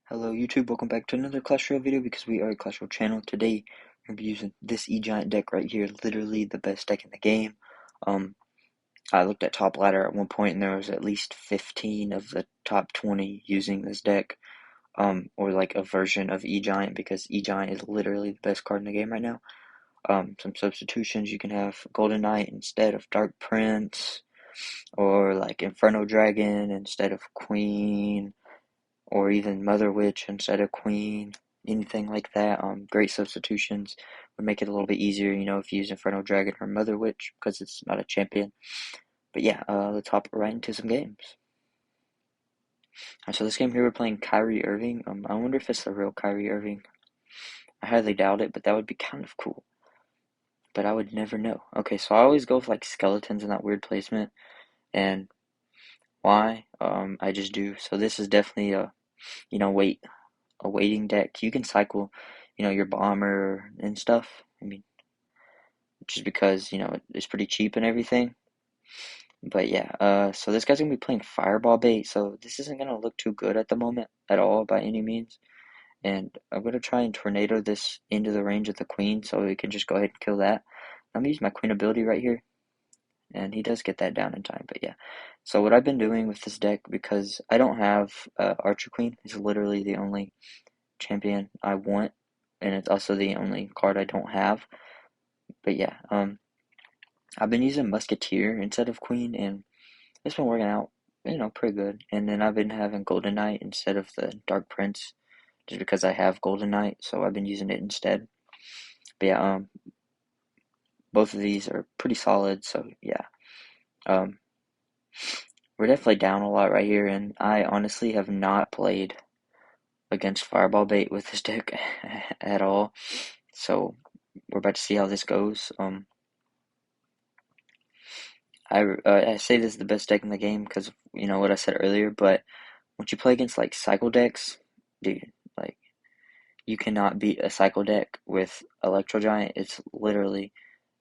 Hello YouTube, welcome back to another Clash Royale video because we are a Clash Royale channel. Today, we're going to be using this E-Giant deck right here, literally the best deck in the game. I looked at Top Ladder at one point and there was at least 15 of the top 20 using this deck, or like a version of E-Giant because E-Giant is literally the best card in the game right now. Some substitutions, you can have Golden Knight instead of Dark Prince, or like Inferno Dragon instead of Queen, or even Mother Witch instead of Queen, anything like that. Great substitutions would make it a little bit easier, if you use Inferno Dragon or Mother Witch because it's not a champion. But yeah, let's hop right into some games. So this game here we're playing Kyrie Irving. I wonder if it's the real Kyrie Irving. I highly doubt it, but that would be kind of cool. But I would never know. Okay, so I always go with like skeletons in that weird placement, and why? I just do. So this is definitely a waiting deck. You can cycle, your bomber and stuff. I mean, just because, it's pretty cheap and everything. But yeah, so this guy's gonna be playing Fireball bait, so this isn't gonna look too good at the moment at all by any means. And I'm gonna try and tornado this into the range of the queen so we can just go ahead and kill that. I'm gonna use my queen ability right here, and he does get that down in time, but yeah. So what I've been doing with this deck, because I don't have Archer Queen, it's literally the only champion I want, and it's also the only card I don't have. But yeah, I've been using Musketeer instead of Queen, and it's been working out, pretty good. And then I've been having Golden Knight instead of the Dark Prince, just because I have Golden Knight, so I've been using it instead. But yeah, both of these are pretty solid, so yeah. Um, we're definitely down a lot right here, and I honestly have not played against Fireball Bait with this deck at all. So we're about to see how this goes. I say this is the best deck in the game because what I said earlier, but once you play against like cycle decks, dude, like you cannot beat a cycle deck with Electro Giant. It's literally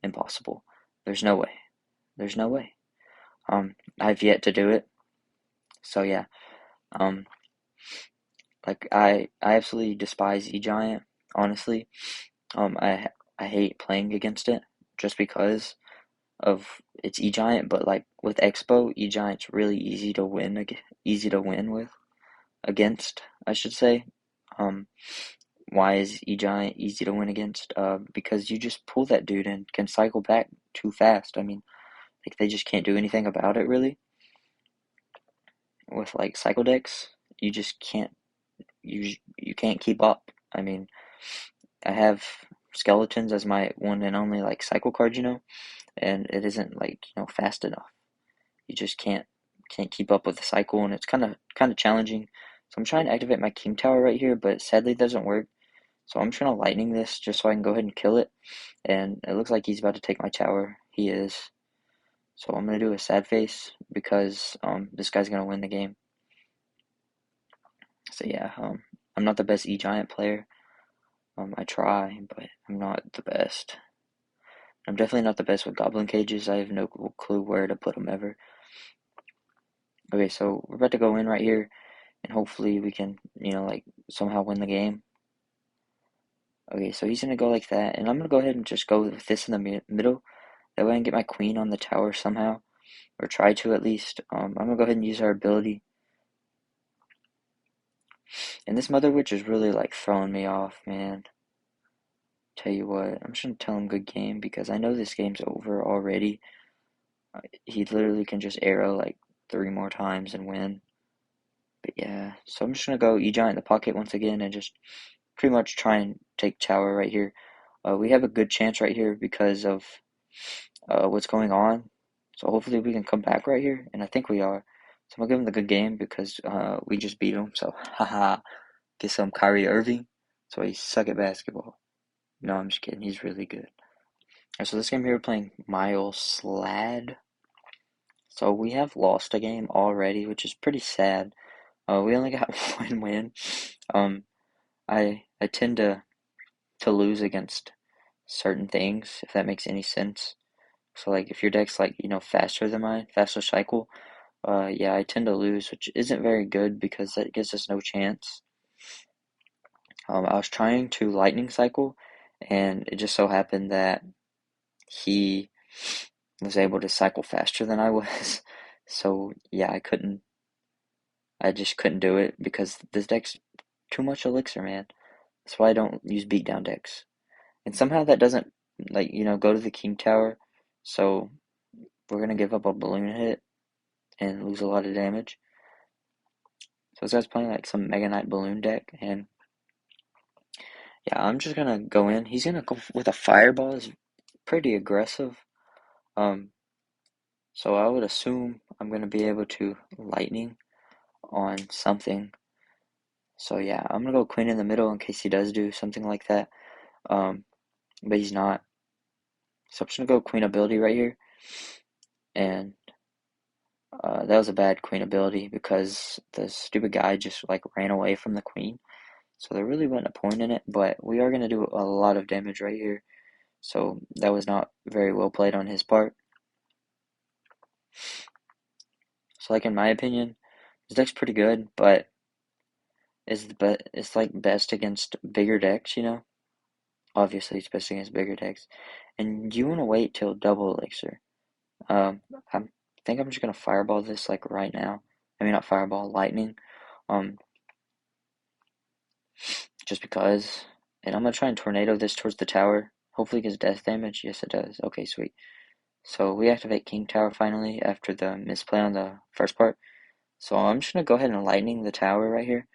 impossible. There's no way. There's no way. I've yet to do it. So yeah. Um, like I absolutely despise E Giant. Honestly, I hate playing against it just because of its E Giant. But like with Expo, E Giant's really easy to win. Easy to win with against, I should say. Um, why is E Giant easy to win against? Because you just pull that dude and can cycle back too fast. I mean, like they just can't do anything about it really. With like cycle decks, you just can't. You can't keep up. I mean, I have skeletons as my one and only like cycle card, and it isn't like fast enough. You just can't keep up with the cycle, and it's kind of challenging. So I'm trying to activate my king tower right here, but sadly it doesn't work. So I'm trying to lightning this just so I can go ahead and kill it. And it looks like he's about to take my tower. He is. So I'm gonna do a sad face because this guy's gonna win the game. So yeah, I'm not the best E Giant player. I try, but I'm not the best. I'm definitely not the best with goblin cages. I have no clue where to put them ever. Okay, so we're about to go in right here, and hopefully we can, like somehow win the game. Okay, so he's gonna go like that, and I'm gonna go ahead and just go with this in the middle. That way I can get my queen on the tower somehow, or try to at least. I'm gonna go ahead and use our ability. And this Mother Witch is really like throwing me off, man. Tell you what, I'm just gonna tell him good game because I know this game's over already. He literally can just arrow like 3 more times and win. But yeah, so I'm just gonna go E-Giant in the pocket once again and just pretty much try and take tower right here. We have a good chance right here because of what's going on. So hopefully we can come back right here, and I think we are. So I'm gonna give him the good game because we just beat him. So haha, get some Kyrie Irving. So he suck at basketball. No, I'm just kidding. He's really good. Alright, so this game here we're playing Miles Slad. So we have lost a game already, which is pretty sad. We only got one win. Um, I tend to lose against certain things, if that makes any sense. So like if your deck's like, faster than mine, faster cycle, yeah, I tend to lose, which isn't very good because that gives us no chance. I was trying to lightning cycle, and it just so happened that he was able to cycle faster than I was. So yeah, I just couldn't do it because this deck's too much elixir, man. That's why I don't use beatdown decks. And somehow that doesn't, like, go to the king tower. So we're gonna give up a balloon hit and lose a lot of damage. So this guy's playing like some Mega Knight balloon deck, and yeah, I'm just gonna go in. He's gonna go with a fireball. Is pretty aggressive. Um, so I would assume I'm gonna be able to lightning on something. So yeah, I'm gonna go queen in the middle in case he does do something like that. Um, but he's not. So I'm just gonna go queen ability right here, and that was a bad queen ability because the stupid guy just like ran away from the queen. So there really wasn't a point in it, but we are gonna do a lot of damage right here. So that was not very well played on his part. So like in my opinion, this deck's pretty good, but it's like best against bigger decks, Obviously it's best against bigger decks. And you wanna wait till double elixir. I think I'm just gonna fireball this like right now. I mean not fireball, lightning. Um just because. And I'm gonna try and tornado this towards the tower. Hopefully it gets death damage. Yes it does. Okay, sweet. So we activate King Tower finally after the misplay on the first part. So I'm just gonna go ahead and lightning the tower right here.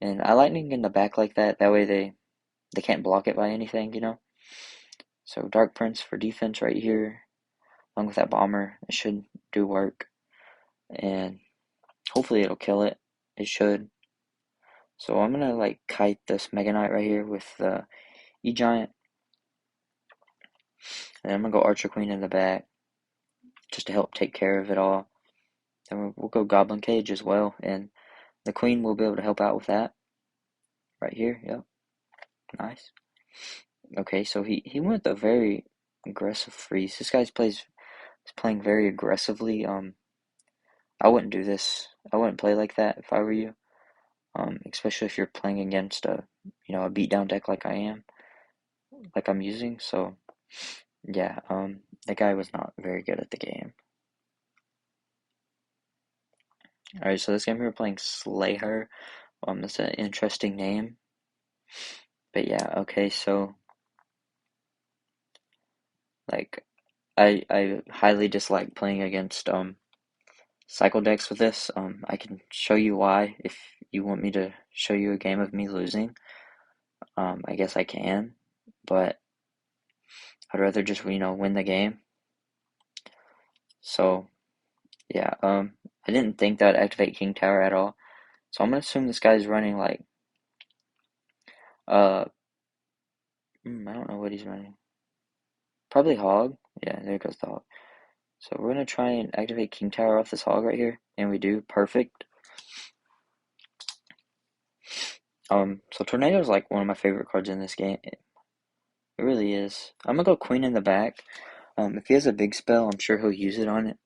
And I lightning in the back like that. That way they can't block it by anything. So Dark Prince for defense right here. Along with that bomber. It should do work. And hopefully it'll kill it. It should. So I'm gonna like kite this Mega Knight right here with the E-Giant. And I'm gonna go Archer Queen in the back. Just to help take care of it all. Then we'll go Goblin Cage as well. And the Queen will be able to help out with that. Right here. Yep. Nice. Okay, so he went a very aggressive freeze. This guy's plays is playing very aggressively. I wouldn't do this. I wouldn't play like that if I were you. Especially if you're playing against a beatdown deck like I am, like I'm using. So yeah, the guy was not very good at the game. All right, so this game we were playing Slayher. That's an interesting name. But yeah, okay, so like I highly dislike playing against cycle decks with this. I can show you why if you want me to show you a game of me losing. I guess I can, but I'd rather just win the game. So yeah, I didn't think that would activate King Tower at all. So I'm gonna assume this guy's running like uh I don't know what he's running. Probably Hog. Yeah, there goes the Hog. So we're gonna try and activate King Tower off this Hog right here, and we do perfect. So Tornado is like one of my favorite cards in this game. It really is. I'm gonna go Queen in the back. If he has a big spell, I'm sure he'll use it on it.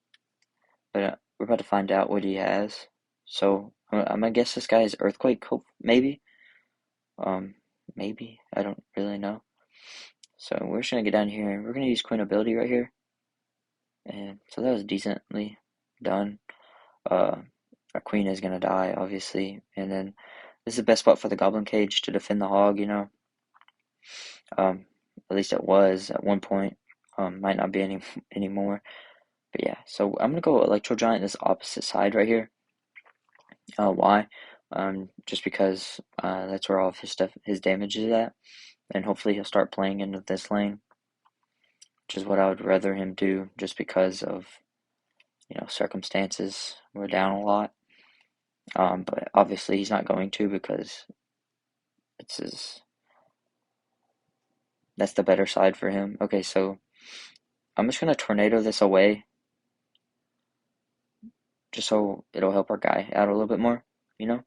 But we're about to find out what he has. So I'm gonna guess this guy is Earthquake, maybe. Um, maybe I don't really know. So we're just gonna get down here and we're gonna use Queen ability right here. And so that was decently done. Our Queen is gonna die, obviously, and then this is the best spot for the Goblin Cage to defend the Hog. Um, at least it was at one point. Might not be anymore. But yeah, so I'm gonna go Electro Giant this opposite side right here. Why? Just because that's where all of his damage is at, and hopefully he'll start playing into this lane, which is what I would rather him do, just because of circumstances. We're down a lot, but obviously he's not going to because it's his. That's the better side for him. Okay, so I'm just gonna tornado this away, just so it'll help our guy out a little bit more, you know.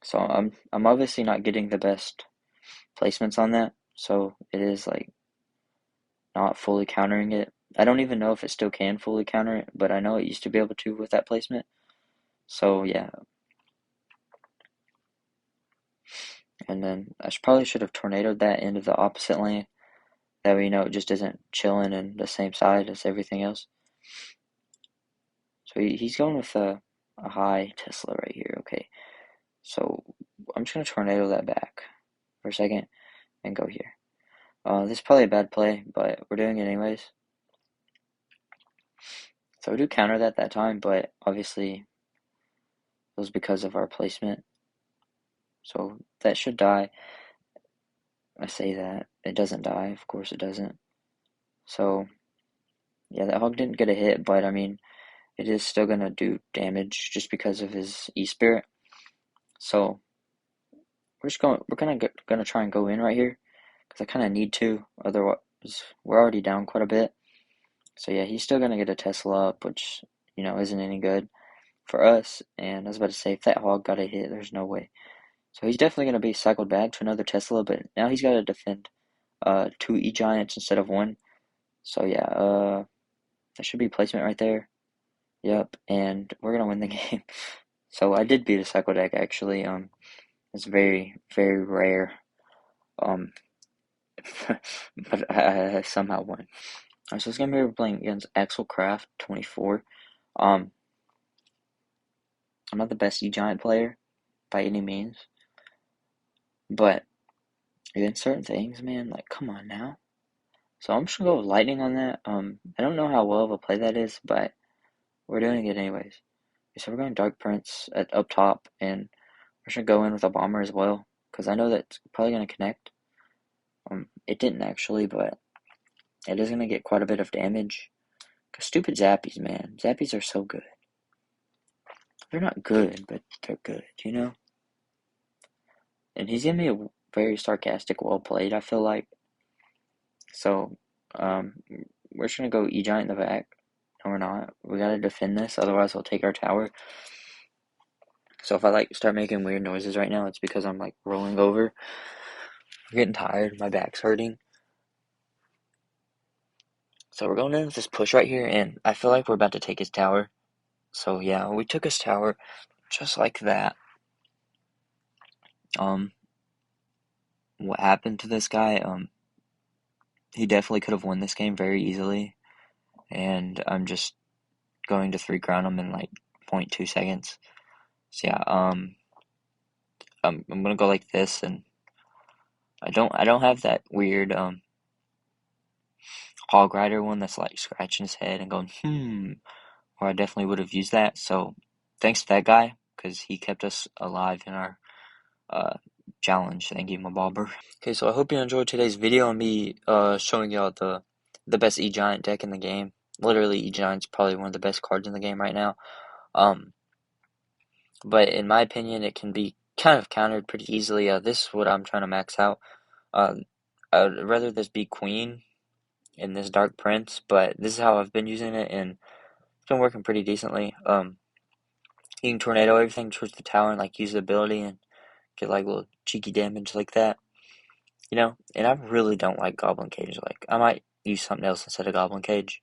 So I'm obviously not getting the best placements on that, so it is like not fully countering it. I don't even know if it still can fully counter it, but I know it used to be able to with that placement. So yeah, And then I probably should have tornadoed that into the opposite lane. That way, it just isn't chilling in the same side as everything else. So he's going with a high Tesla right here. Okay, so I'm just going to tornado that back for a second and go here. This is probably a bad play, but we're doing it anyways. So we do counter that time, but obviously it was because of our placement. So that should die. I say that. It doesn't die. Of course it doesn't. So, yeah, that hog didn't get a hit, but I mean, it is still going to do damage just because of his E-Spirit. So, we're gonna try and go in right here because I kind of need to. Otherwise, we're already down quite a bit. So, yeah, he's still going to get a Tesla up, which, isn't any good for us. And I was about to say, if that hog got a hit, there's no way. So he's definitely going to be cycled back to another Tesla, but now he's got to defend two E-Giants instead of one. So yeah, that should be placement right there. Yep, and we're going to win the game. So I did beat a cycle deck actually. It's very, very rare. Um, but I somehow won. Alright, so this game here we're playing against axelcraft 24. I'm not the best E-Giant player by any means, but against certain things, man, like come on now. So I'm just gonna go with lightning on that. I don't know how well of a play that is, but we're doing it anyways. So we're going Dark Prince at up top, and we're just gonna go in with a bomber as well, because I know that's probably gonna connect. It didn't actually, but it is gonna get quite a bit of damage. Cause stupid Zappies, man. Zappies are so good. They're not good, but they're good. And he's giving me a very sarcastic, well played, I feel like. So, we're just gonna go E-Giant in the back. No, we're not. We gotta defend this, otherwise he'll take our tower. So if I start making weird noises right now, it's because I'm rolling over. I'm getting tired, my back's hurting. So we're going in with this push right here, and I feel like we're about to take his tower. So yeah, we took his tower just like that. What happened to this guy? He definitely could have won this game very easily, and I'm just going to 3 crown him in 0.2 seconds. So yeah, I'm gonna go like this, and I don't have that weird hog rider one that's scratching his head and going or I definitely would have used that. So thanks to that guy, because he kept us alive in our uh, challenge. Thank you, my bobber. Okay, so I hope you enjoyed today's video and me showing y'all the best E-Giant deck in the game. Literally, E-Giant's probably one of the best cards in the game right now. But in my opinion, it can be kind of countered pretty easily. This is what I'm trying to max out. I'd rather this be Queen in this Dark Prince, but this is how I've been using it, and it's been working pretty decently. You can tornado everything towards the tower and use the ability and get little cheeky damage like that. And I really don't like Goblin Cage. I might use something else instead of Goblin Cage,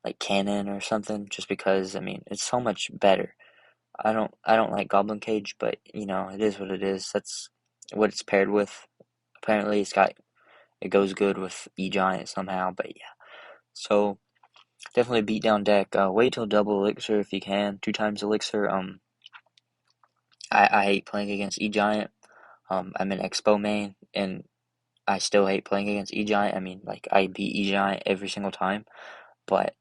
like Cannon or something, just because I mean it's so much better. I don't like Goblin Cage, but it is what it is. That's what it's paired with. Apparently it goes good with E-Giant somehow, but yeah. So definitely a beatdown deck. Wait till double elixir if you can. 2 times elixir. I hate playing against E-Giant. I'm an Expo main, and I still hate playing against E-Giant. I mean, I beat E-Giant every single time, but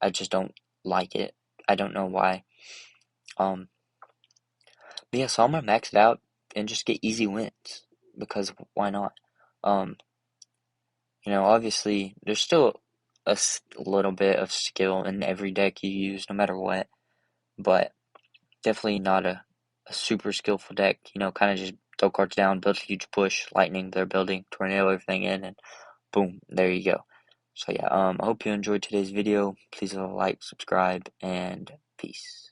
I just don't like it. I don't know why. But yeah, so I'm gonna max it out and just get easy wins, because why not? Um, obviously, there's still a little bit of skill in every deck you use, no matter what, but definitely not a super skillful deck. Kind of just throw cards down, build a huge push, lightning, they're building, tornado everything in, and boom, there you go. So yeah, I hope you enjoyed today's video. Please like, subscribe, and peace.